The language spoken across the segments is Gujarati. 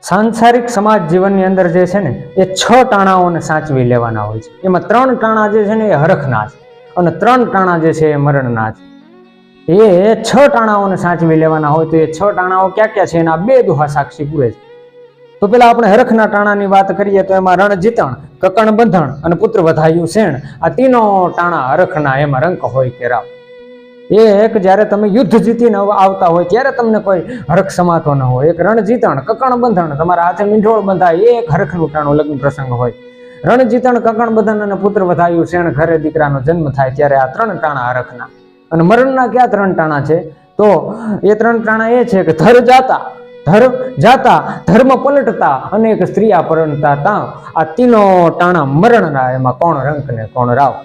સાંસારિક સમાજ જીવનની અંદર જે છે ને એ 6 ટાણાઓને સાચવી લેવાના હોય છે. એમાં 3 ટાણા જે છે ને એ હરખના છે અને 3 ટાણા જે છે એ મરણના છે. એ 6 ટાણાઓને સાચવી લેવાના હોય તો એ 6 ટાણાઓ ક્યાં ક્યાં છે એના 2 દુહા સાક્ષી પૂરે છે. તો પેલા આપણે હરખના ટાણાની વાત કરીએ તો એમાં રણજીતણ, કકણ બંધણ અને પુત્ર વધાયું શેણ, આ તીનો ટાણા હરખના, એમાં રંક હોય કે રાવ. એક જ્યારે તમે યુદ્ધ જીતીને આવતા હોય ત્યારે તમને કોઈ હરખ સમાતો ન હોય. એક રણજીતણ, કકણ બંધણ, તમારા હાથે મીંઢોળ બંધાય, એ એક હરખનું ટાણું લગ્ન પ્રસંગ હોય. રણજીતણ, કકણ બંધન અને પુત્ર વધાયું શેણ, ઘરે દીકરાનો જન્મ થાય ત્યારે આ 3 ટાણા હરખના. અને મરણના ક્યાં 3 ટાણા છે? તો એ 3 ટાણા એ છે કે ધર જાતા, ધર્મ પલટતા અને એક સ્ત્રીયા પરણતા તાવ, આ તીનો ટાણા મરણના, એમાં કોણ રંક ને કોણ રાવ.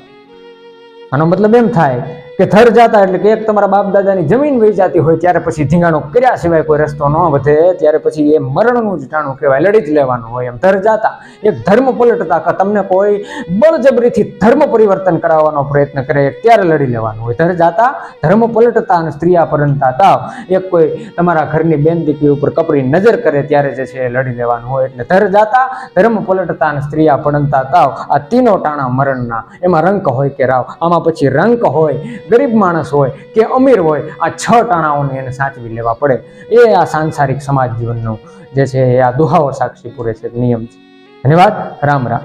આનો મતલબ એમ થાય કે ધર જાતા એટલે કે એક તમારા બાપ દાદાની જમીન વહી જતી હોય ત્યારે પછી ધીંગાણો કર્યા સિવાય કોઈ રસ્તો ન વધે ત્યારે પછી એ મરણનું જ ટાણું કહેવાય, લડી જ લેવાનું હોય. એમ ધર જાતા, એક ધર્મ પલટતા, કે તમને કોઈ બળજબરીથી ધર્મ પરિવર્તન કરાવવાનો પ્રયત્ન કરે ત્યારે લડી લેવાનું હોય. ધર જાતા, ધર્મ પલટતા અને સ્ત્રીયા પરણતા તાવ, એક કોઈ તમારા ઘરની બેન દીકરી ઉપર કપરી નજર કરે ત્યારે જે છે એ લડી લેવાનું હોય. એટલે ધર જાતા, ધર્મ પલટતા અને સ્ત્રીયા પરણતા તાવ, આ તીનો ટાણા મરણના, એમાં રંક હોય કે રાવ. આમાં પછી રંક હોય, ગરીબ માણસ હોય કે અમીર હોય, આ 6 ટાણાઓને એને સાચવી લેવા પડે. એ આ સાંસારિક સમાજ જીવનનો જે છે એ આ દુહાઓ સાક્ષી પૂરે છે, નિયમ છે. ધન્યવાદ. રામ રામ.